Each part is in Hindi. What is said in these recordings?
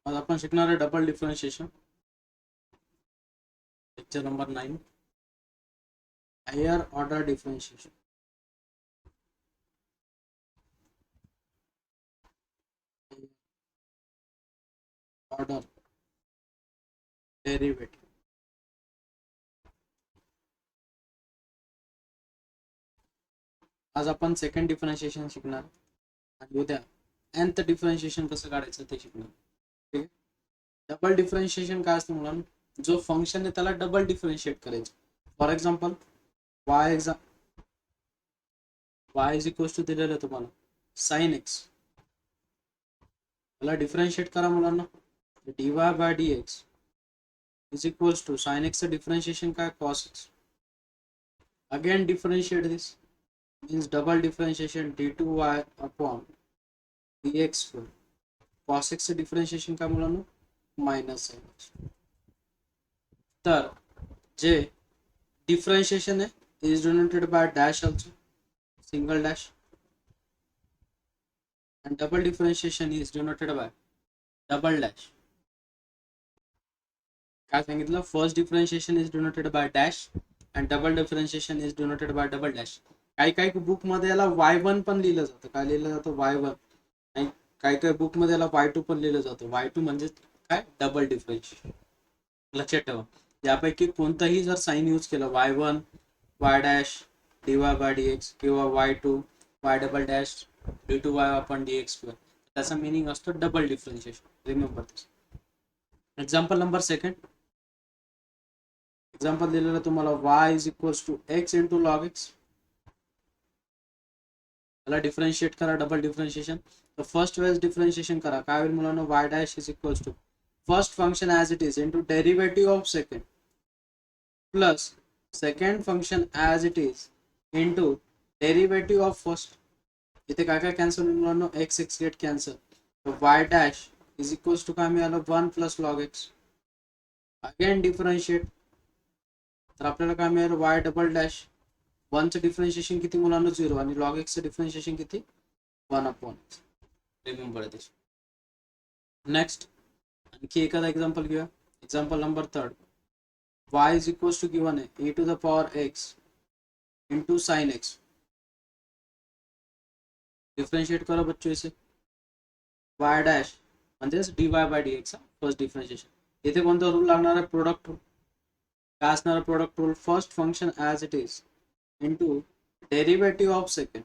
आज आपण शिकणार आहे double differentiation, lecture number 9, higher order differentiation. Order derivative. आज आपण सेकंड डिफरन्शिएशन शिकणार आणि उद्या nth डिफरन्शिएशन कसं काढायचं ते शिकणार. ठीक आहे. डबल डिफरन्शिएशन काय असतं मुलांना, जो फंक्शन आहे त्याला डबल डिफरन्शिएट करायचं. For example y is equal to दिलेलं आहे तुम्हाला साइन एक्स, त्याला डिफरन्शिएट करा मुलांना. dy by dx is equal to sine एक्सचं डिफरन्शिएशन काय cos x. Again differentiate this means double differentiation d2y upon dx square. cos x चे डिफरन्शिएशन काय मुलांना मायनस आहे. तर जे डिफरन्शिएशन आहे is denoted by dash also, single dash, and double differentiation is denoted by double dash. काय सांगितलं, first differentiation is denoted by dash and double differentiation is denoted by double dash. काही काही बुक मध्ये याला y1 पण लिहिलं जातं. काय लिहिलं जातं y1, आणि काही काही बुक मध्ये याला y2 पण लिहिलं जातं. y2 म्हणजे काय, डबल डिफरन्शिएशन. लक्षात ठेवा, यापैकी कोणताही जर साइन यूज केलं y1 y dash dy by dx किंवा y2 y double dash d2y upon dx square, त्याचा मिनिंग असतो double differentiation. Remember this. Example number second. Example दिलेलं तुम्हाला y is equal to x into log x. त्याला डिफरन्शिएट करा, डबल डिफरन्शिएशन. तर फर्स्ट वेळेस डिफरन्शिएशन करा, काय होईल मुलांना, y dash is equal to first function as it is into derivative of second plus second function as it is into derivative of first. इथे काय काय कॅन्सल होईल मुलांना, एक्स एक्स गेट कॅन्सल. तर y dash is equal to काय मिळालं, 1 plus log x. Again differentiate, तर आपल्याला काय मिळेल, y डबल डॅश. 1चं डिफरन्शिएशन किती मुलांना, 0, आणि लॉग एक्सचं डिफरन्शिएशन किती, 1 अपॉन. Remember this. नेक्स्ट आणखी एखादा एक्झाम्पल घेऊया. Example number 3. y is equal to given आहे e to the power x into sine x. Differentiate करा बच्चों इसे. y डॅश म्हणजेच dy by dx first differentiation. इथे कोणता रूल लागणार आहे, प्रोडक्ट रूल. काय असणार आहे product rule, first function as it is into derivative of second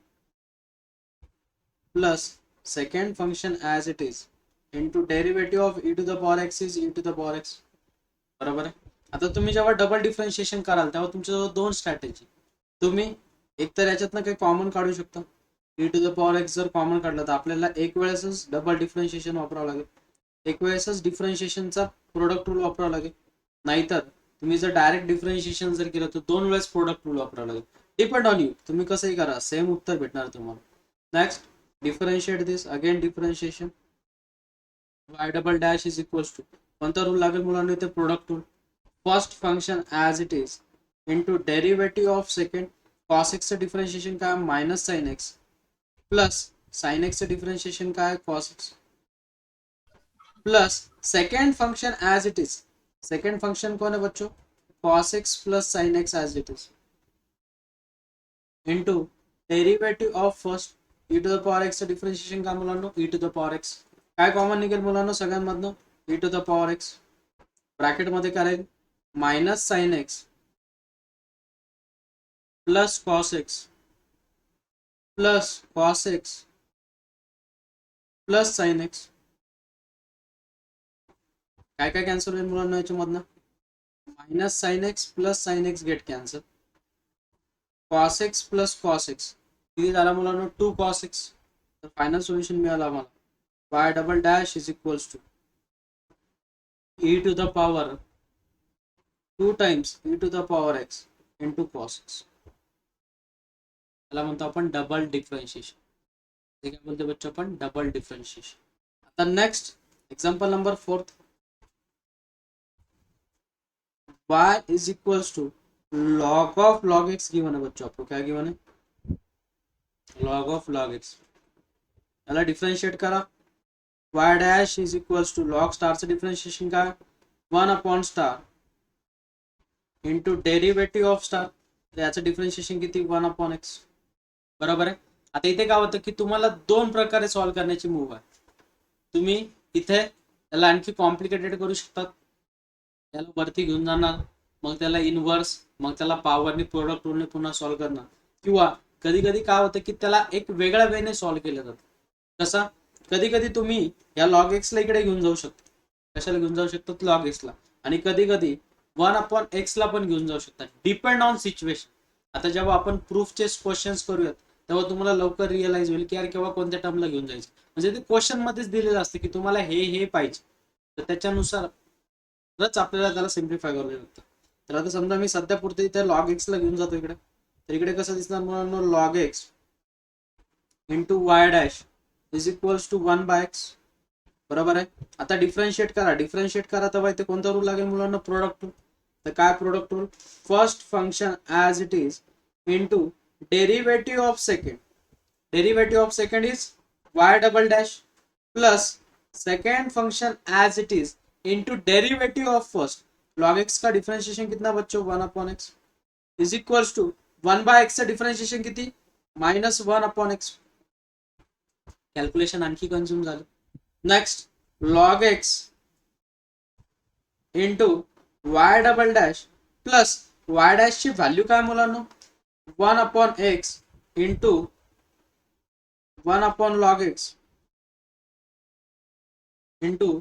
plus second function as it is into derivative of e to the power x is e to the power x. बरोबर आहे. आता तुम्ही जेव्हा डबल डिफरन्शिएशन कराल तेव्हा तुमच्याजवळ दोन स्ट्रॅटेजी. तुम्ही एकतर याच्यातनं काही कॉमन काढू शकता. e to the power x जर कॉमन काढलं तर आपल्याला एक वेळेसच डबल डिफरन्शिएशन वापरावं लागेल, एक वेळेसच डिफरन्शिएशनचा प्रोडक्ट रूल वापरावा लागेल. नाहीतर तुम्ही जर डायरेक्ट डिफरन्शिएशन जर केलं तर 2 वेळेस प्रोडक्ट रूल वापरावं लागेल. डिपेंड ऑन यू, तुम्ही कसंही करा, सेम उत्तर भेटणार तुम्हाला. Next differentiate this. Again differentiation. y double dash is equal to कोणता रूल लागेल मुलांना इथे, product rule. First function as it is into derivative of second. Cos एक्सचं डिफरन्शिएशन काय, minus sine x, plus sine एक्सचं डिफरन्शिएशन काय, cos x, plus second function as it is. Second function कौन है बच्चों, cos x plus sine x as it is into derivative of first e to the power x differentiation काय मुलांना, e to the power x. काय कॉमन निघेल मुलांना सगळ्यांमधनं, e to the power x. ब्रॅकेटमध्ये काय राहील, minus sine x plus cos x plus cos x plus sine x. काय काय कॅन्सल होईल मुलांना याच्यामधनं, minus sine x plus sine x get cancel. Cos x plus cos x किती झाला मुलांना, 2 कॉस एक्स. तर फायनल सोल्युशन मिळालं आम्हाला, y double dash is equals to e to the power 2 times e to the power x into cos x. त्याला म्हणतो आपण डबल डिफरन्शिएशन. ते काय बोलतो बच्चो आपण, डबल डिफरन्शिएशन. आता next example number 4. y is equals to log of log x given है बच्चों. आपको क्या गिवन है, लॉग ऑफ लॉग एक्स. याला डिफरन्शिएट करा. Y dash is equals to log स्टारचं डिफरन्शिएशन काय 1 upon star into derivative of star, याचं डिफरन्शिएशन किती 1 अपॉन एक्स. बरोबर आहे. आता इथे काय होतं की तुम्हाला दोन प्रकारे सॉल्व्ह करण्याची मूव आहे. तुम्ही इथे त्याला आणखी कॉम्प्लिकेटेड करू शकतात, त्याला वरती घेऊन जाणार, मग त्याला इनव्हर्स, मग त्याला पॉवरने प्रोडक्ट रूलने पुन्हा सॉल्व्ह करणार, किंवा कधी कधी काय होतं की त्याला एक वेगळ्या वेने सॉल्व्ह केलं जातं. कसा? कधी कधी तुम्ही या लॉग एक्सला इकडे घेऊन जाऊ शकता. कशाला घेऊन जाऊ शकतात? लॉग एक्सला. आणि कधी कधी 1 अपॉन एक्सला पण घेऊन जाऊ शकतात, डिपेंड ऑन सिच्युएशन. आता जेव्हा आपण प्रूफचे क्वेश्चन्स करूयात तेव्हा तुम्हाला लवकर रिअलाइज होईल की यार केव्हा कोणत्या टर्मला घेऊन जायचं. म्हणजे ते क्वेश्चन मध्येच दिलेलं असतं की तुम्हाला हे पाहिजे, तर त्याच्यानुसारच आपल्याला त्याला सिम्प्लिफाय करावं लागतं. तर आता समजा मी सध्या पुरते इथे लॉग एक्सला घेऊन जातो इकडे, तर इकडे कसं दिसणार मला? Log x into y dash is equals to 1 by x. बरोबर आहे. आता डिफरन्शिएट करा तेव्हा इथे कोणता रूल लागेल मुलांना? Product rule. तर काय product rule? First function as it is into derivative of second. Derivative of second is y double dash plus second function as it is into derivative of first. Log x का डिफरेंशिएशन कितना बच्चों? 1 upon x is equals to 1 by x का डिफरेंशिएशन किती? -1 अपॉन एक्स. कॅल्क्युलेशन आणखी कन्झ्युम झालं. Next log x into y double dash plus वाय डॅशची व्हॅल्यू काय मुलांनो? 1 upon x into 1 upon log x into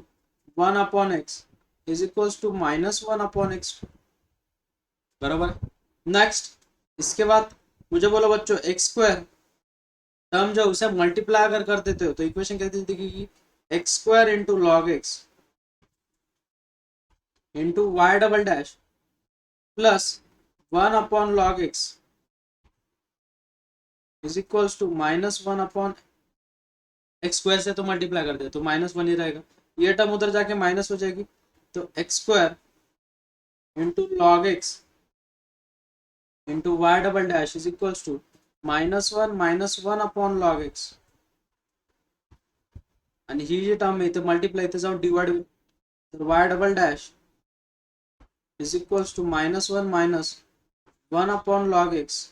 1 upon x is equals to -1 upon x. बराबर. नेक्स्ट इसके बाद मुझे बोलो बच्चों एक्स स्क्वायर टर्म जो उसे मल्टीप्लाई अगर कर देते हो तो इक्वेशन कहती थी कि x square into log x into y double dash plus 1 upon log x is equals to -1 upon x square से तो मल्टीप्लाई कर दे तो -1 ही रहेगा. ये टर्म उधर जाके माइनस हो जाएगी, तो x square into log x into y double dash is equals to -1 upon log x. आणि ही जी टर्म आहे ते मल्टीप्लाई इथे जाऊन डिवाइड होईल, तर y double dash is equals to -1 upon log x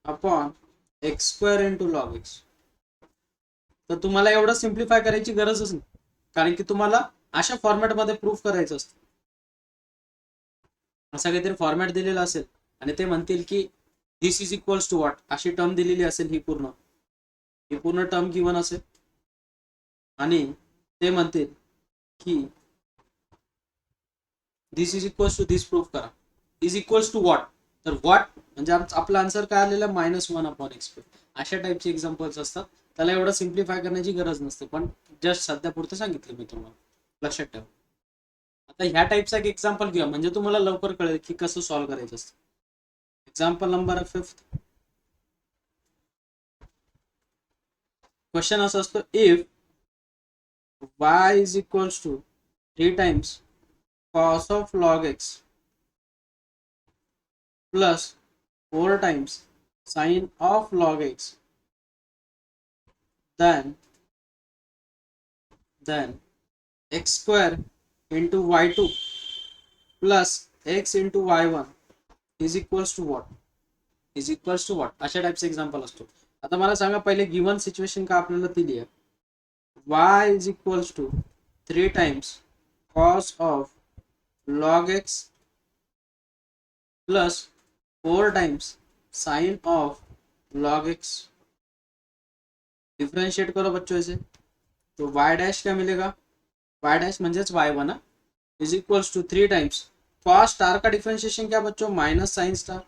upon x square into log x. तर तुम्हाला एवढं सिम्प्लिफाय करायची गरजच नाही, कारण की तुम्हाला अशा फॉर्मॅटमध्ये प्रूफ करायचं असतं. असा काहीतरी फॉर्मॅट दिलेला असेल आणि ते म्हणतील की this is equals to what, अशी टर्म दिलेली असेल, ही पूर्ण टर्म गिवन असेल आणि ते म्हणतील की this is equals to this proof करा, इज इक्वल्स टू वॉट, तर वॉट म्हणजे आपला आन्सर काय आलेला? -1 अपॉन एक्स. अशा टाईपचे एक्झाम्पल्स असतात, त्याला एवढं सिम्प्लिफाय करण्याची गरज नसते, पण जस्ट सध्या पुरतं सांगितलं मी तुम्हाला, लक्षात ठेवा. आता ह्या टाईपचा एक एक्झाम्पल घ्या म्हणजे तुम्हाला लवकर कळेल की कसं सॉल्व्ह करायचं असतं. Example number 5. क्वेश्चन असा असतो, if y is equals to 3 times cos of log x plus 4 times sin of log x, then x square into y2 plus x into y1 is equals to what? अशा टाइपचे एक्झाम्पल असतो. आता मला सांगा पहिले गिवन सिच्युएशन का आपल्याला दिली आहे. y is equals to 3 times cos of log x plus 4 times sin of log x. Differentiate करो बच्चों इसे, तो y डैश क्या मिलेगा? y डैश म्हणजेच y1 is equals to 3 times cos star का डिफरेंशिएशन क्या बच्चों? Minus sine star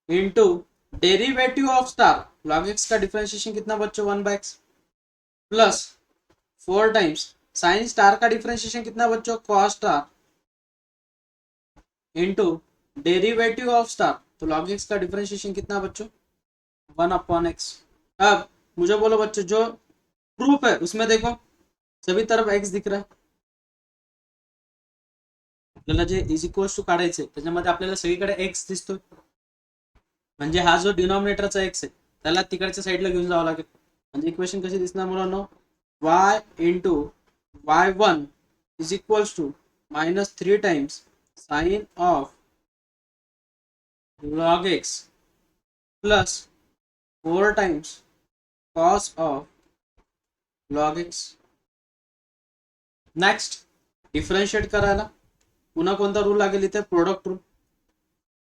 into derivative of star log x का डिफरेंशिएशन कितना बच्चों? 1 by x plus 4 times sine star का डिफरेंशिएशन कितना बच्चों? Cos star into derivative of star, तो लॉग एक्स का डिफरेंशिएशन कितना बच्चों? 1 अपॉन एक्स. अब मुझे बोलो बच्चों जो प्रूफ है उसमें देखो सभी तरफ एक्स दिख रहा है. आपल्याला जे इज इक्वल्स टू काढायचे त्याच्यामध्ये आपल्याला सगळीकडे एक्स दिसतोय, म्हणजे हा जो डिनॉमिनेटरचा एक्स आहे त्याला तिकडच्या साईडला घेऊन जावं लागेल. म्हणजे इक्वेशन कशी दिसणार मुलांनो, y into y1 is equals to -3 times sine of log x plus 4 times cos of log x. Next differentiate करायला पुन्हा कोणता रूल लागेल इथे, प्रोडक्ट रूल.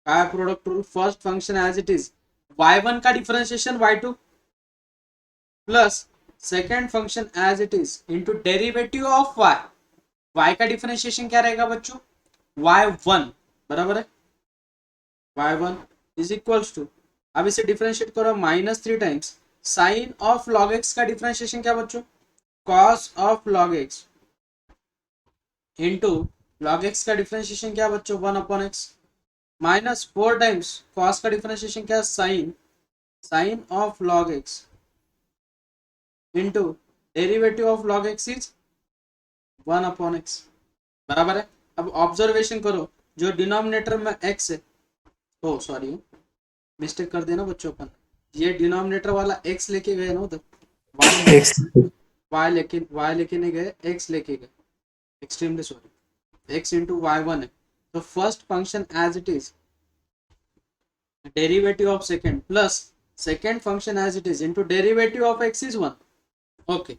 काय product rule, first function as it is y1 का differentiation y2 plus second function as it is into derivative of y का डिफरेंशिएशन क्या रहेगा बच्चों, y1 बराबर है, y1 इज इक्वल्स टू, अब इसे डिफरेंशिएट करो -3 times sine of log x का डिफरेंशिएशन क्या बच्चों, cos of log x into log x का डिफरेंशिएशन क्या बच्चों 1/x -4 टाइम्स cos का डिफरेंशिएशन क्या, sine of log x into derivative of log x is 1/x बराबर है. अब ऑब्जर्वेशन करो, जो डिनोमिनेटर में x है, ओ सॉरी मिस्टेक कर देना बच्चों अपन, ये डिनोमिनेटर वाला x लेके गए ना उधर, y लेके नहीं गए, x लेके गए, extremely sorry, x into y1 है. तो first function as it is derivative of second plus second function as it is into derivative of x is 1. Okay,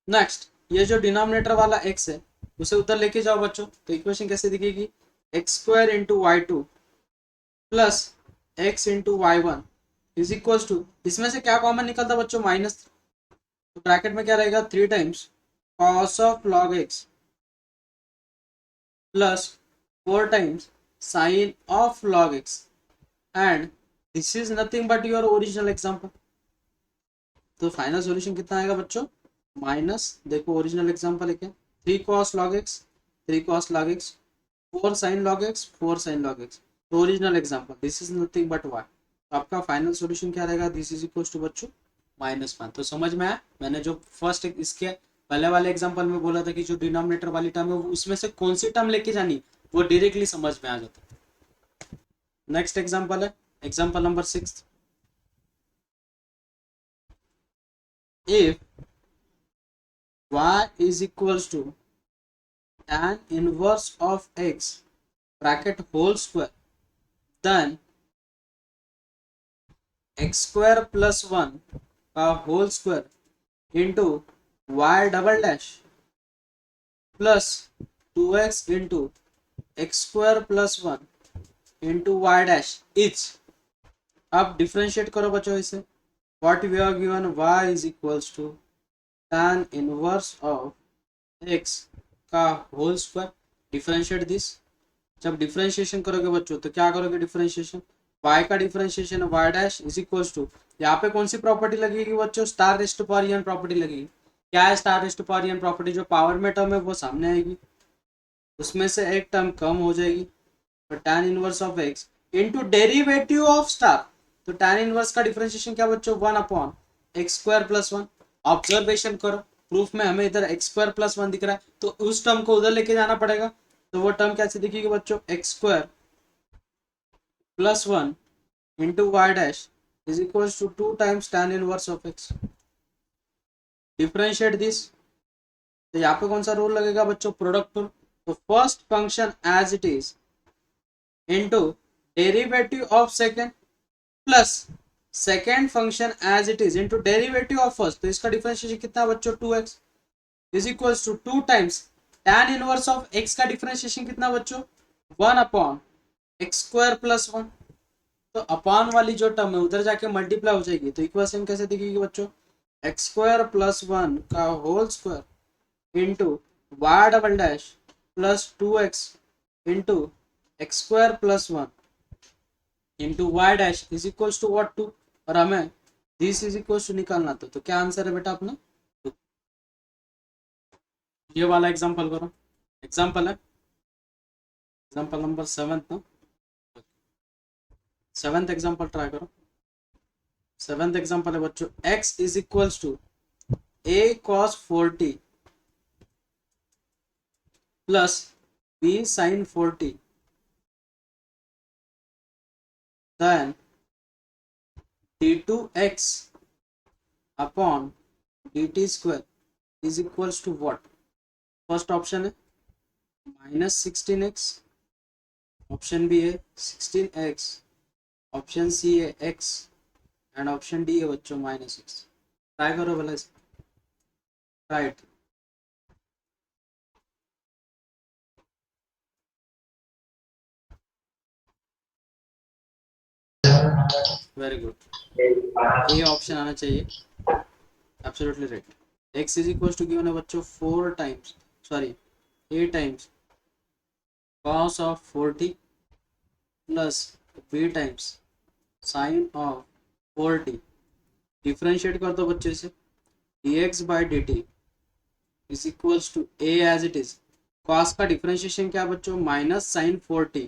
next ये जो डिनोमिनेटर वाला x है उसे उधर लेके जाओ बच्चों, तो इक्वेशन कैसे दिखेगी, x² into y2 plus x into y1 is equal to, इसमें से क्या कॉमन निकलता बच्चों, माइनस, तो ब्रैकेट में क्या रहेगा 3 times cos of log x plus 4 times sine of log x and this is nothing but your original example. तो फाइनल सॉल्यूशन कितना आएगा बच्चों, माइनस, देखो ओरिजिनल एग्जाम्पल है क्या, 3 cos log x 3 cos log x 4 sin log x 4 sin log x. तो original example, this is nothing but y. तो आपका फाइनल सॉल्यूशन क्या रहेगा, दिस इज इक्वल टू बच्चों -1. तो समझ में आया, मैंने जो फर्स्ट इसके पहले वाले एग्जाम्पल में बोला था कि जो डिनोमिनेटर वाली टर्म है उसमें से कौन सी टर्म लेके जानी वो डायरेक्टली समझ में आ जाता है. नेक्स्ट एग्जाम्पल है example number 6. If y is equals to tan inverse of x bracket whole square, then x² plus 1 का whole square into y double dash plus 2x into x² plus 1 into y dash is. अब डिफ्रेंशिएट करो बच्चों इसे, what we are given, y is equals to tan inverse of x का होल स्क्वायर, डिफरेंशिएट दिस. जब डिफरेंशिएशन करोगे बच्चों तो क्या करोगे, डिफरेंशिएशन y का differentiation y dash is equals to, यहाँ पे कौन सी प्रॉपर्टी लगेगी बच्चों, star raised to power n property लगेगी. क्या है star raised to power n property, जो पावर में टर्म है वो सामने आएगी, उसमें से एक टर्म कम हो जाएगी, तो tan inverse of x into derivative of star. तो tan इनवर्स का डिफरेंशिएशन क्या बच्चों, 1/x² प्लस 1. ऑब्जर्वेशन करो, प्रूफ में हमें इधर x² प्लस 1 दिख रहा है, तो उस टर्म को उधर लेके जाना पड़ेगा. तो वो टर्म कैसे दिखेगी बच्चों, x² plus 1 into y dash is equal to 2 times tan inverse of x. Differentiate this, तो यहाँ पे कौन सा रूल लगेगा बच्चों, प्रोडक्ट रूल. तो first function as it is into derivative of second plus second function as it is into derivative of first. तो इसका डिफरेंशिएशन कितना बच्चों, 2x is equal to 2 times tan inverse of x का डिफरेंशिएशन कितना बच्चों, 1/x² प्लस 1. तो अपॉन वाली जो टर्म है उधर जाके मल्टीप्लाई हो जाएगी, तो इक्वेशन कैसे दिखेगी बच्चों, x² प्लस 1 का whole square into y double dash plus 2x into x² plus 1 into y dash is equal to what, 2. और हमें दिस इज इक्वल टू निकालना था, तो क्या आंसर है बेटा अपना, ये वाला एग्जांपल करो. एग्जांपल है एग्जांपल नंबर 7 ना, 7th एग्जांपल ट्राई करो. 7th एग्जांपल है बच्चों, x is equals to a cos 4t plus b sin 4t, then d2x upon dt square is equals to what? First option है -16x, ऑप्शन बी है 16x, ऑप्शन सी है x एंड ऑप्शन डी है बच्चों -x। ट्राई करो भला इसे। Right, very good, A option आना चाहिए, absolutely right. x is equal to given है बच्चों 4 times, sorry 8 times cos of 40 plus b times sine of 40। Differentiate कर दो बच्चों इसे, dx by dt is equals to a as it is. cos का डिफरेंशिएशन क्या बच्चों? Minus sine 40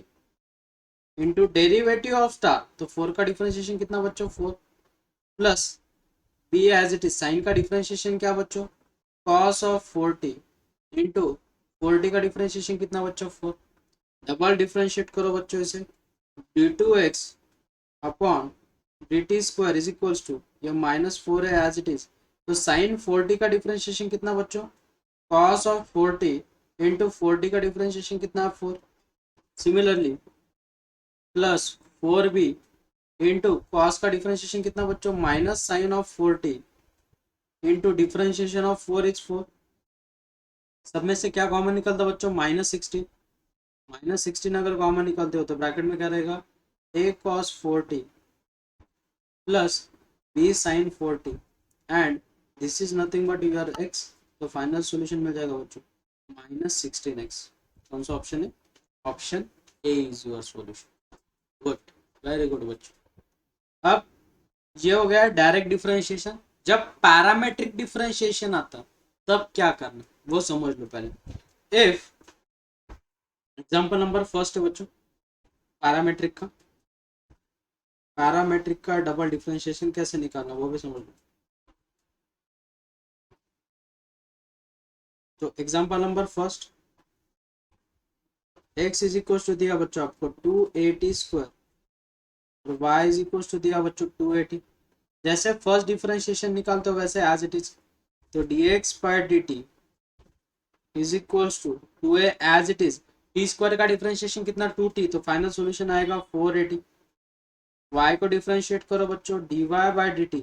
into derivative of star, तो 4 का डिफरेंशिएशन कितना बच्चों? 4 plus b as it is. Sine का डिफरेंशिएशन क्या बच्चों? cos ऑफ 40 इंटू 40 का डिफरेंशिएशन कितना बच्चों? 4। डबल डिफरेंशिएट करो बच्चों इसे, d2x upon dt square is equals to, ये -4 है एज इट इज, तो साइन 40 का डिफरेंशिएशन कितना बच्चों? cos ऑफ 40 इंटू 40 का डिफरेंशिएशन कितना है? 4। Similarly plus 4b into cos का डिफरेंशिएशन कितना बच्चों? Minus sine of 40 into differentiation of 4 is 4। सब में से क्या कॉमन निकलता बच्चों? -16। -16 अगर कॉमन निकलते हो तो ब्रैकेट में क्या रहेगा? a cos 40 plus b sin 40 and this is nothing but your x। तो फाइनल सॉल्यूशन मिल जाएगा बच्चों -16x। कौन सा ऑप्शन है? Option A is your solution. Good, very good बच्चों। अब ये हो गया डायरेक्ट डिफरेंशिएशन। जब पैरामेट्रिक डिफरेंशिएशन आता तब क्या करना वो समझ लो पहले। इफ एग्जांपल नंबर फर्स्ट है बच्चों पैरामेट्रिक का डबल डिफरेंशिएशन कैसे निकालना वो भी समझ लो। तो example number first, x is equal to दिया बच्चों आपको 280 स्क्वायर और y इज इक्वल टू दिया बच्चों 280। जैसे फर्स्ट डिफरेंशिएशन निकालते हो वैसे एज इट इज, तो dx by dt is equal to 2a as it is. T square का डिफरेंशिएशन कितना? 2t, तो फाइनल सॉल्यूशन आएगा 480। y को डिफरेंशिएट करो बच्चों, dy by dt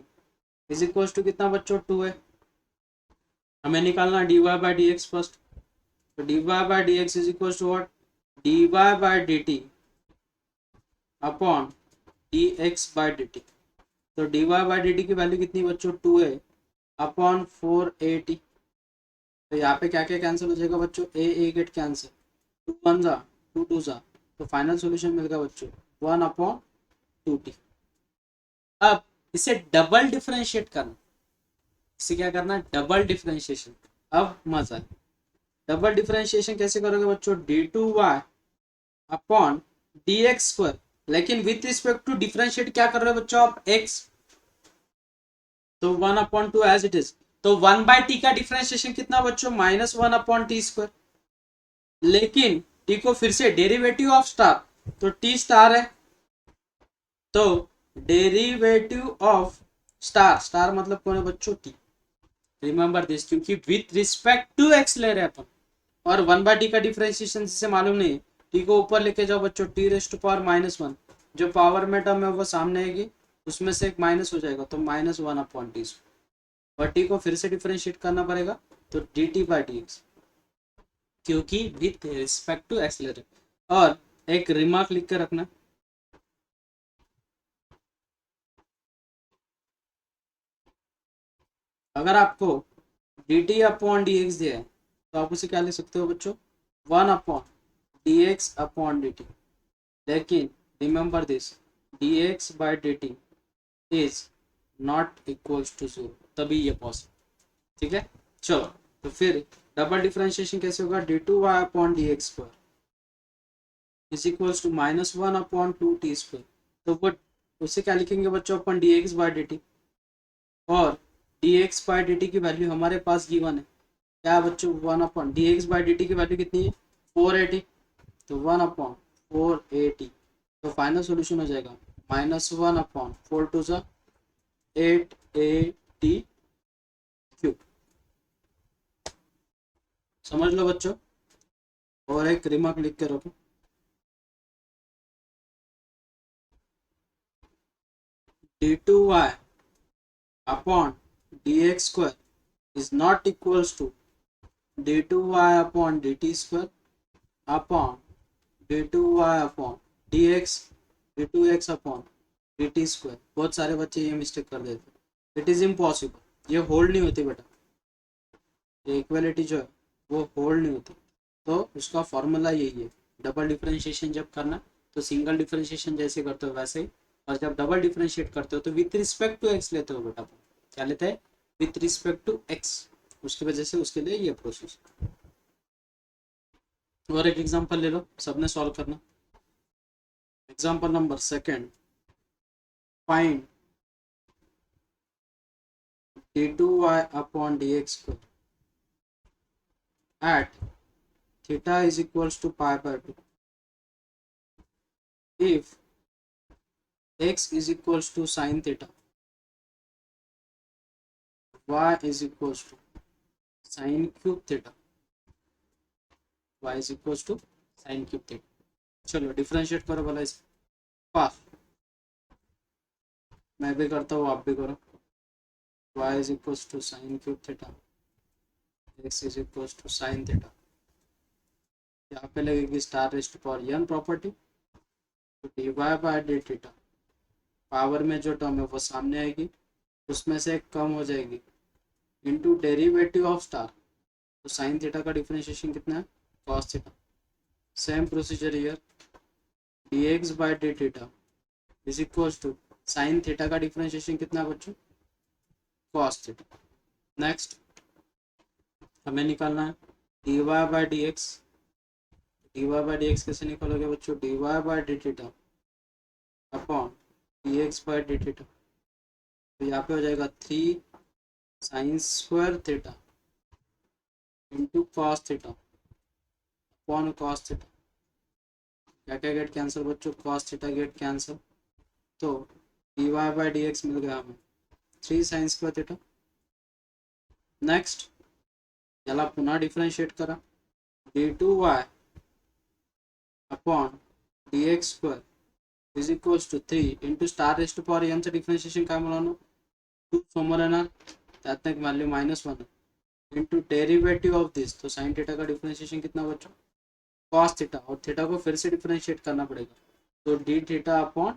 is equal to कितना बच्चों? 2a। हमें निकालना dy बाय dx फर्स्ट, तो dy by dx is equal to what? dy by dt upon dx by dt। तो dy बाय dt की वैल्यू कितनी बच्चों? 2a upon 480। तो यहाँ पे क्या क्या कैंसिल हो जाएगा बच्चों? ए गेट कैंसिल, 2 1 जा 2 2 जा, तो फाइनल सॉल्यूशन मिलेगा बच्चों 1 अपॉन 2t। अब इसे डबल डिफरेंशिएट करना, इसे क्या करना? Double differentiation. अब मजा है, डबल डिफरेंशिएशन कैसे करोगे बच्चों? d2y अपॉन dx स्क्वायर, लेकिन विथ रिस्पेक्ट टू डिफरेंशिएट क्या कर रहे हो बच्चों आप? x, तो 1 अपॉन 2 एज इट इज। तो 1/t का डिफरेंशिएशन कितना बच्चों? -1 अपॉन टी स्क्वायर। लेकिन t को फिर से डेरिवेटिव ऑफ स्टार, तो t स्टार है, तो डेरिवेटिव ऑफ स्टार, स्टार मतलब कौन है बच्चों? t। रिमेंबर दिस, क्योंकि विथ रिस्पेक्ट टू x ले रहे हैं अपन, और 1/t का डिफरेंशिएशन जिसे मालूम नहीं, t को ऊपर लेके जाओ बच्चों, t रेस्ट टू पावर -1, जो पावर में टर्म है वो सामने आएगी, उसमें से एक माइनस हो जाएगा, तो -1 अपॉन टी। और टी को फिर से डिफरेंशिएट करना पड़ेगा, तो dt बाई dx, क्योंकि विथ रिस्पेक्ट टू एक्सेलरेटर। और एक रिमार्क लिख कर रखना, अगर आपको dt अपॉन dx दिया है तो आप उसे क्या लिख सकते हो बच्चों? 1 अपॉन dx अपॉन dt। लेकिन remember this, dx by dt is not equals to 0, तभी ये पॉसिबल। ठीक है, चलो तो फिर डबल डिफरेंशिएशन कैसे होगा? d2y upon dx square is equals to -1 upon 2t square. तो वो उसे क्या लिखेंगे बच्चों? अपन dx बाई dt, और dx बाई dt की वैल्यू हमारे पास गिवन है क्या बच्चों? 1 अपॉन dx बाई dt की वैल्यू कितनी है? 480, तो 1 अपॉन 480। तो फाइनल सॉल्यूशन हो जाएगा -1 अपॉन 4 2 880 समझ लो बच्चों। और एक रिमार्क लिख के रखो, d2y upon dx² is not equals to d2y upon dt² upon d2y upon dx d2x upon dt²। बहुत सारे बच्चे ये मिस्टेक कर देते, इट इज इम्पॉसिबल, ये होल्ड नहीं होती बेटा, ये इक्वलिटी जो है वो होल्ड नहीं होती। तो उसका फॉर्मूला यही है, डबल डिफरेंशिएशन जब करना तो सिंगल डिफरेंशिएशन जैसे करते हो वैसे ही, और जब डबल डिफरेंशिएट करते हो तो विथ रिस्पेक्ट टू एक्स लेते हो बेटा। क्या लेते हैं? With respect to x. उसकी वजह से उसके लिए ये प्रोसेस। और एक एग्जांपल ले लो, सबने सॉल्व करना। Example number second, find d2y upon dx² at theta is equals to pi by 2 if x is equals to sin theta, y is equals to sin cube theta, y is equals to sin cube theta। चलो डिफरेंशिएट करो भला इसे, पास मैं भी करता हूँ, आप भी करो। y is equals to sin cube theta, x is equals to sin theta। यहाँ पे लगेगी star raised to power n property, तो dy by d theta, power में जो टर्म है वो सामने आएगी, उसमें से एक कम हो जाएगी, इनटू डेरिवेटिव ऑफ स्टार, तो साइन थीटा का डिफरेंशिएशन कितना है? Cos theta. Same procedure here, dx by d theta is equals to sine theta का डिफरेंशिएशन कितना है बच्चों? Cos theta. नेक्स्ट हमें निकालना है dy by dx। dy by dx कैसे निकालोगे बच्चों? dy by d theta upon dx by d theta, तो यहाँ पे हो जाएगा 3 sine square theta into cos theta upon cos theta. क्या क्या गेट कैंसिल बच्चों? कॉस थीटा गेट कैंसिल, तो dy बाय dx मिल गया हमें 3 साइन स्क्वायर थीटा। नेक्स्ट याला पुन्हा डिफरेंशिएट करा, d2y upon dx² is equals to 3 into star raised to power एनचं डिफरेंशिएशन काय मुलांनो? 2 समोर येणार, त्यातनं एक value -1 into derivative of this, तो साइन थीटा का डिफरेंशिएशन कितना बच्चों? कॉस थीटा, और थीटा को फिर से डिफरेंशिएट करना पड़ेगा, तो D theta upon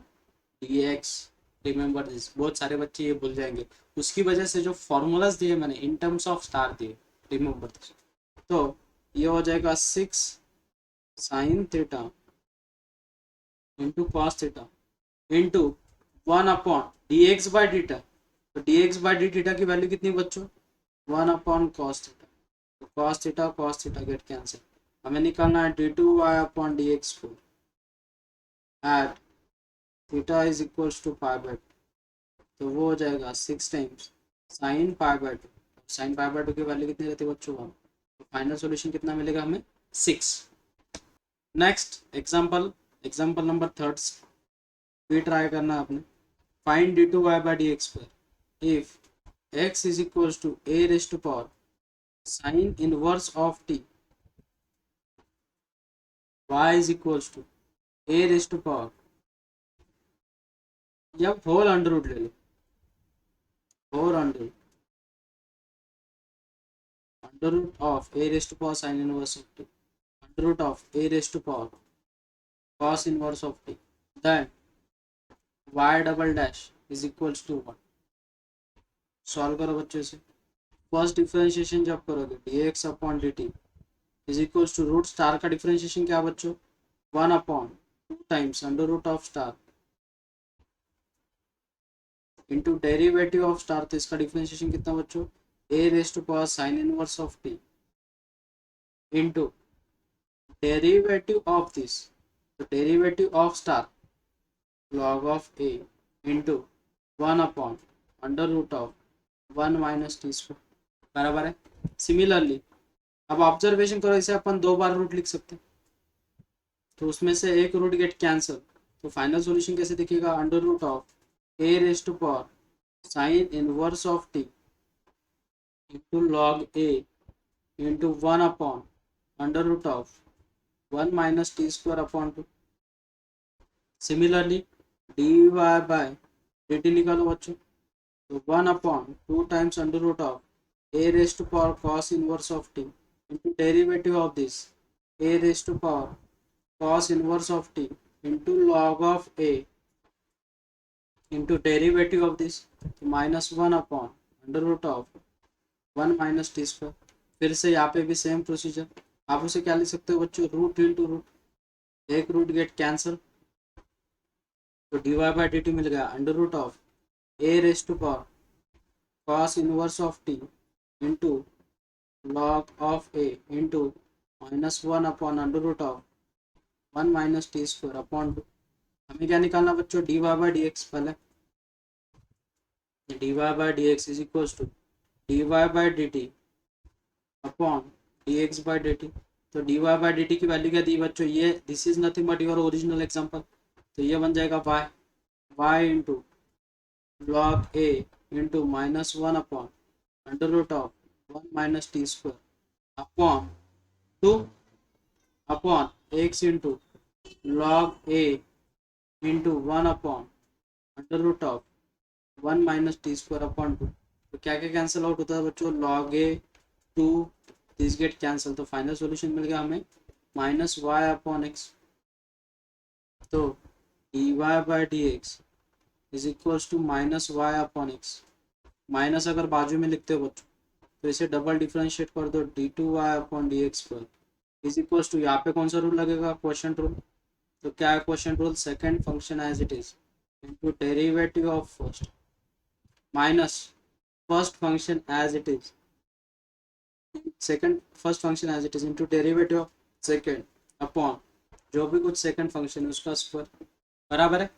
d x. Remember this, बहुत सारे बच्चे ये भूल जाएंगे, उसकी वजह से जो फॉर्मूलाज दिए मैंने इन टर्म्स ऑफ स्टार दिए, रिमेंबर दिस। तो ये हो जाएगा 6 sine theta into cos theta into 1 upon d x by d theta, तो d x by d theta की वैल्यू कितनी बच्चों? 1 अपॉन कॉस थीटा, तो कॉस थीटा गेट कैंसिल। हमें निकालना है d2y अपॉन dx को at theta is equals to pi by 2, तो वो हो जाएगा 6 times sine pi by 2। Sine pi by 2 की वैल्यू कितनी रहती है बच्चों? 1, तो फाइनल सॉल्यूशन कितना मिलेगा हमें? 6। नेक्स्ट एग्जांपल नंबर थर्ड भी ट्राई करना है आपने। Find d2y by dx² if x is equals to a raise to power sine inverse of t, y is equals to a raised to power, या होल अंडर रूट ले लो, whole under root of a raised to power sin inverse of t, under root of a raised to power cos inverse of t, then y double dash is equals to 1। Solve करो बच्चों से। फर्स्ट डिफरेंशिएशन जब करोगे dx upon dt is equals to root star का डिफरेंशिएशन क्या बच्चों? 1 upon 2 times under root of star into derivative of star, तो इसका डिफरेंशिएशन कितना बच्चों? a raise to power sine inverse of t into derivative of this, तो derivative of star log of a into 1 upon under root of 1 minus t square, बराबर है। सिमिलरली अब ऑब्जर्वेशन करो, इसे अपन 2 बार रूट लिख सकते हैं, तो उसमें से एक रूट गेट कैंसिल, तो फाइनल सॉल्यूशन कैसे दिखेगा? Under root of a raise to power sine inverse of t into log a into 1/√(1 minus t square upon 2). Similarly dy by dt निकालो बच्चों, तो 1/2 times (a raised to power cos inverse of t into derivative of this a raised to power cos inverse of t into log of a into derivative of this -1/(1 minus t square). फिर से यहाँ पे भी सेम प्रोसीजर, आप उसे क्या लिख सकते हो बच्चों, रूट इंटू रूट, एक रूट गेट कैंसिल, तो dy बाई dt मिल गया (a raised to power cos inverse of t into log of a into -1/(1 minus t square upon 2). हमें क्या निकालना बच्चों, dy बाई dx। पहले dy by dx is equal to dy by dt upon dx by dt। तो dy बाई dt की वैल्यू क्या दी बच्चों, ये this is nothing but your original example, तो ये बन जाएगा y into log a into -1/(1 minus t square upon 2 upon x into log a into 1/(1 minus t square upon 2). तो क्या क्या कैंसिल आउट होता है बच्चों, log a 2 this get cancel, तो फाइनल सॉल्यूशन मिल गया हमें -y/x। तो dy by dx is equals to -y/x। Minus अगर बाजू में लिखते हो बच्चों तो इसे डबल डिफरेंशिएट कर दो, d2y/dx पर इज इक्वल्स टू, यहाँ पे कौन सा रूल लगेगा, क्वेश्चन रूल। तो क्या है question rule, second function as it is into derivative of first minus first function as it is, second first function as it is into derivative of second upon जो भी कुछ सेकंड फंक्शन है उसका स्क्वायर, बराबर है।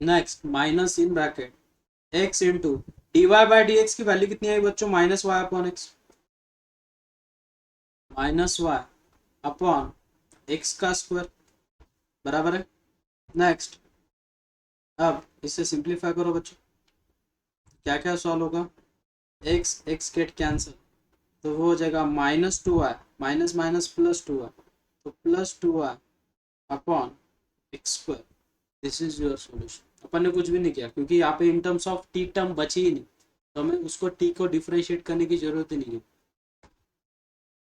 Next minus in bracket x into dy by D x की वैल्यू कितनी आई बच्चों, -y/x, -y अपॉन x का स्क्वायर, बराबर है। नेक्स्ट अब इसे सिंप्लीफाई करो बच्चों, क्या क्या सॉल्व होगा, x गेट कैंसिल, तो वो हो जाएगा -2y माइनस माइनस +2y, तो +2y upon x square. This is your solution. अपन ने कुछ भी नहीं किया क्योंकि यहाँ पे in terms of T term बची ही नहीं, तो हमें उसको टी को डिफरेंशिएट करने की जरूरत ही नहीं है।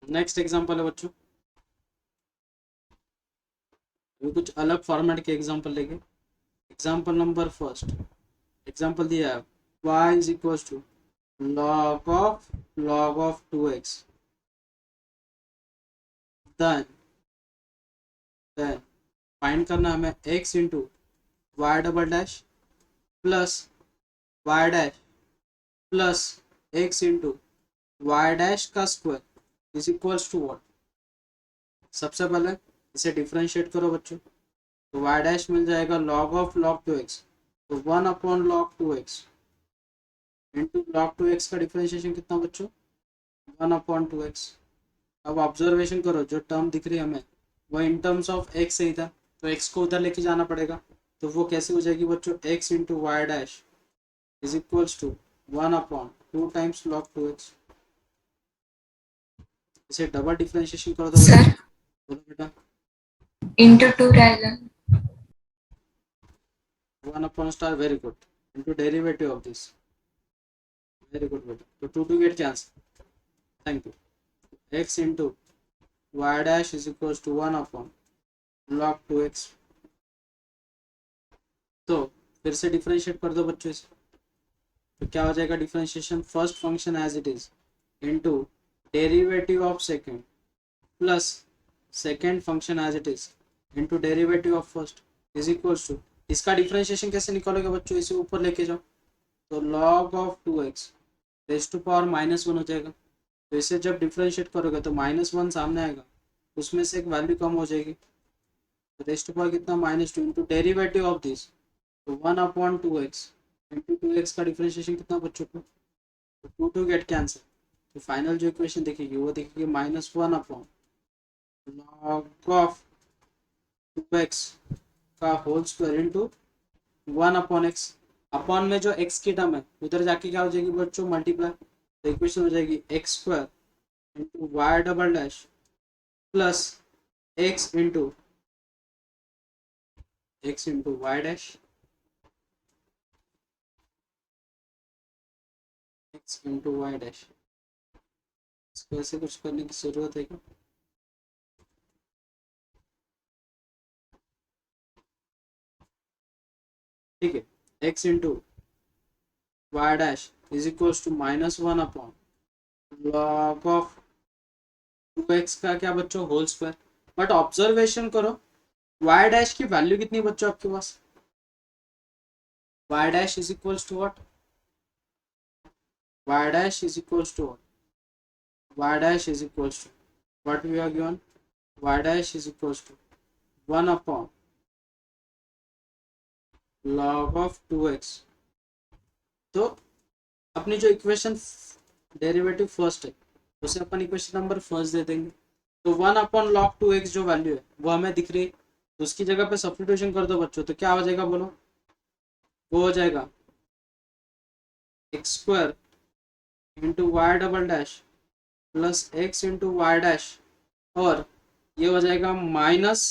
नेक्स्ट एग्जांपल है बच्चों, कुछ अलग फॉर्मेट के एग्जांपल लेंगे। एग्जांपल नंबर फर्स्ट, एग्जांपल दिया है y is equal to log of 2x, then find करना हमें x into y double dash plus y dash plus x into y dash का square is equals to what. सबसे पहले इसे डिफरेंशिएट करो बच्चों, तो वाई डैश मिल जाएगा log 2x, तो 1/log 2x into log 2x का डिफरेंशिएशन कितना बच्चों, 1/2x। अब ऑब्जर्वेशन करो, जो टर्म दिख रही है हमें वो इन टर्म्स ऑफ x सही था, तो x को उधर लेके जाना पड़ेगा, तो वो कैसे हो जाएगी बच्चों, x into y dash is equals to 1/2 times log 2x। इसे डबल डिफरेंशिएशन कर दो सर बोलो बेटा, इंटू 2 रहेगा। 1/* very good into derivative of this, very good बेटा, तो 2 get cancel, thank you. x into y dash is equals to 1/log 2x। तो फिर से डिफरेंशिएट कर दो बच्चों इसे, तो क्या हो जाएगा differentiation, first function as it is into derivative of second plus second function as it is into derivative of first is equals to, इसका डिफरेंशिएशन कैसे निकालोगे बच्चों, इसे ऊपर लेके जाओ, तो log of 2x raise to power -1 हो जाएगा, तो इसे जब डिफरेंशिएट करोगे तो -1 सामने आएगा, उसमें से एक वैल्यू कम हो जाएगी, तो रेज टू पावर कितना, -2 इंटू डेरिवेटिव ऑफ दिस, तो 1/2x इंटू 2x का डिफरेंशिएशन कितना बच्चों को, तो 2 गेट कैंसिल, तो फाइनल जो इक्वेशन दिखेगी वो दिखेगी -1/log ऑफ 2x का whole square into 1/x। Upon में जो x की टर्म है उधर जाके क्या हो जाएगी बच्चों, मल्टीप्लाई, तो इक्वेशन हो जाएगी x² into y double dash plus x into y dash, x into y dash. इसको ऐसे कुछ करने की जरूरत है क्या? ठीक है, x into y dash is equals to -1 upon log of 2x का क्या बच्चों होल स्क्वायर। बट ऑब्जर्वेशन करो, वाई डैश की वैल्यू कितनी बच्चों आपके पास? Y dash is equals to what? Y dash is equals to y dash is equals to what we are given? Y dash is equals to 1 upon log of 2x। तो अपनी जो इक्वेशन डेरिवेटिव फर्स्ट है उसे अपन इक्वेशन नंबर फर्स्ट दे देंगे। तो 1 अपॉन log 2x जो वैल्यू है वो हमें दिख रही है, तो उसकी जगह पे सब्स्टिट्यूशन कर दो बच्चों, तो क्या हो जाएगा बोलो? वो हो जाएगा x square into y double dash plus x into y dash, और ये हो जाएगा माइनस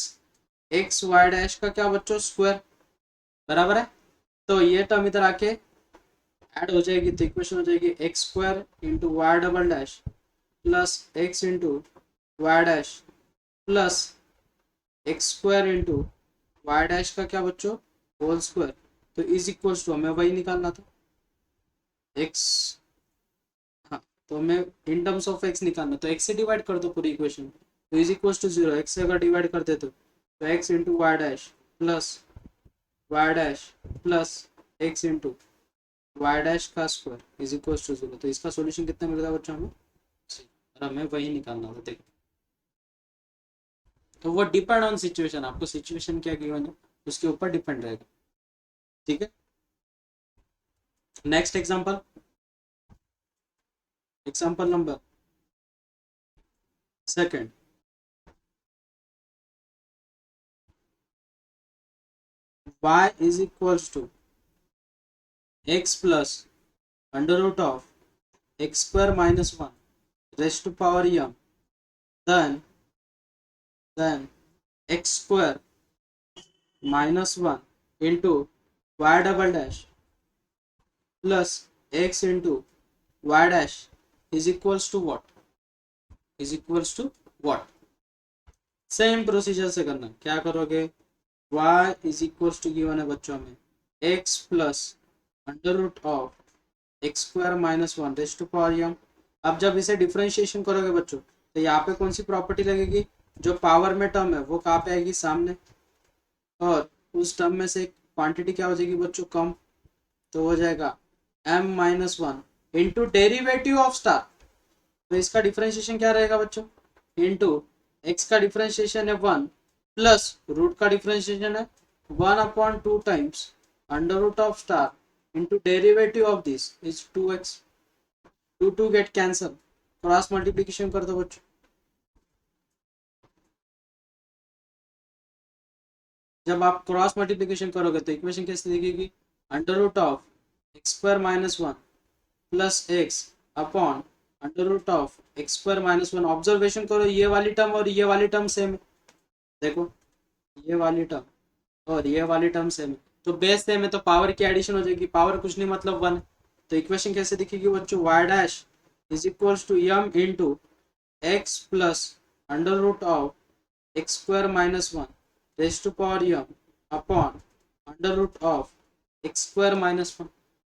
एक्स वाई डैश का क्या बच्चों स्क्वायर, बराबर है। तो ये टर्म इधर आके ऐड हो जाएगी, तो इक्वेशन हो जाएगी x square into y double dash plus x into y dash plus x square into y dash का क्या बच्चों होल स्क्वायर। तो इज इक्वल्स टू हमें वही निकालना था एक्स, हाँ, तो हमें इन टर्म्स ऑफ एक्स निकालना, तो एक्स से डिवाइड कर दो पूरी इक्वेशन, तो इज इक्वल्स टू 0, एक्स से अगर डिवाइड कर दे तो x into y dash plus y dash plus x into y dash का स्क्वायर इज इक्वल्स टू 0। तो इसका सॉल्यूशन कितना मिल रहा है बच्चों हमें? और हमें वही निकालना था, देखो। तो वो डिपेंड ऑन सिचुएशन, आपको सिचुएशन क्या गिवन है उसके ऊपर डिपेंड रहेगा, ठीक है। Next example, example number second. y is equals to x plus under root of x square minus 1 raised to power m, then x square minus 1 into y double dash plus x into y dash is equals to what? is equals to what? Same procedure से करना, क्या करोगे? y is equals to given है बच्चों में x plus under root of x square minus 1 raise to power m। अब जब इसे डिफरेंशिएशन करोगे बच्चों तो यहाँ पे कौन सी प्रॉपर्टी लगेगी? जो पावर में टर्म है वो कहाँ पे आएगी? सामने, और उस टर्म में से क्वांटिटी क्या हो जाएगी बच्चों? कम, तो हो जाएगा m minus 1 into derivative of star. तो इसका डिफरेंशिएशन क्या रहेगा बच्चों? इंटू एक्स का डिफरेंशिएशन है 1 प्लस रूट का डिफरेंशिएशन है 1 upon 2 times under root of star into derivative of this is 2x। 2 get cancel, cross multiplication कर दो बच्चों। जब आप क्रॉस मल्टीप्लीकेशन करोगे तो इक्वेशन कैसे दिखेगी? Under root of x square minus 1 plus x upon under root of x square minus 1। Observation करो, ये वाली टर्म और ये वाली टर्म सेम है, देखो ये वाली टर्म और ये वाली टर्म सेम है, तो बेस सेम है, तो पावर की एडिशन हो जाएगी। पावर कुछ नहीं मतलब 1, तो इक्वेशन कैसे दिखेगी बच्चों? Y dash is equals to m into x plus under root of x square minus 1 raise to power m upon under root of x square minus 1,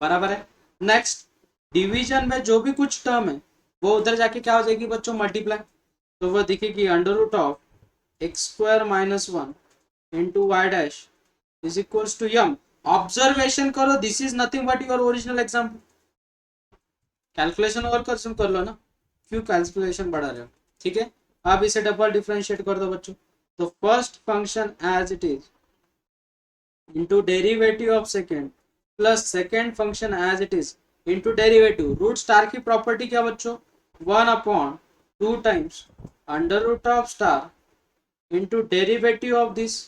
बराबर है। नेक्स्ट, डिवीजन में जो भी कुछ टर्म है वो उधर जाके क्या हो जाएगी बच्चों? मल्टीप्लाई, तो वो दिखेगी under root of x square minus 1 into y dash is equals to m. Observation करो, this is nothing but your original example. Calculation और कर लो ना, क्यों कैलकुलेशन बढ़ा रहे हो, ठीक है। अब इसे डबल डिफरेंशिएट कर दो बच्चों, तो first function as it is into derivative of second plus second function as it is into derivative root star की प्रॉपर्टी क्या बच्चों? 1 upon 2 times under root of star into derivative of this,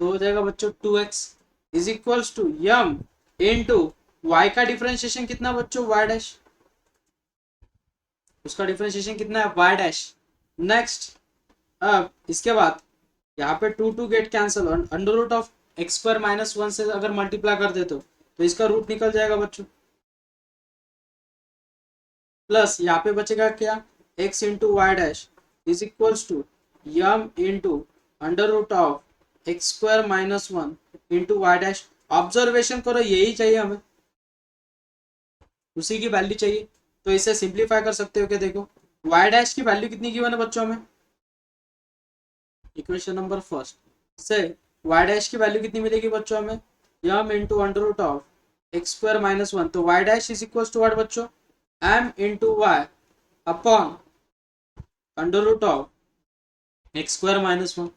तो हो जाएगा बच्चों 2x is equals to m into y का डिफरेंशिएशन कितना बच्चों? वाई डैश, उसका डिफरेंशिएशन कितना है y डैश। नेक्स्ट अब इसके बाद यहाँ पे 2 get cancel, under root of x square minus 1 से अगर मल्टीप्लाई कर देते हो तो इसका रूट निकल जाएगा बच्चों, प्लस यहाँ पे बचेगा क्या, x into y dash is equals to m into under root of x square minus 1 into y dash. Observation करो यही चाहिए हमें, उसी की वैल्यू चाहिए, तो इसे सिंप्लीफाई कर सकते हो क्या, देखो वाई डैश की वैल्यू कितनी गिवन है बच्चों हमें, इक्वेशन नंबर फर्स्ट से वाई डैश की वैल्यू कितनी मिलेगी बच्चों हमें, m into under root of x square minus 1, तो y dash is equal to what बच्चों, m into y upon under root of x square minus 1।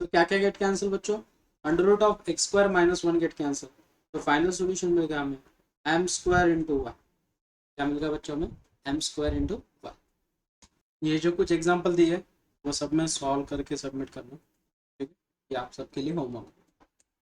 तो क्या क्या गेट कैंसिल बच्चों, under root of x square minus 1 get cancel, तो फाइनल सोल्यूशन मिलेगा हमें एम स्क्वायर इंटू वाई, क्या मिलेगा बच्चों हमें, एम स्क्वायर इंटू वाई। ये जो कुछ एग्जाम्पल दिए वो सब में सॉल्व करके सबमिट करना, ठीक है, ये आप सबके लिए होमवर्क।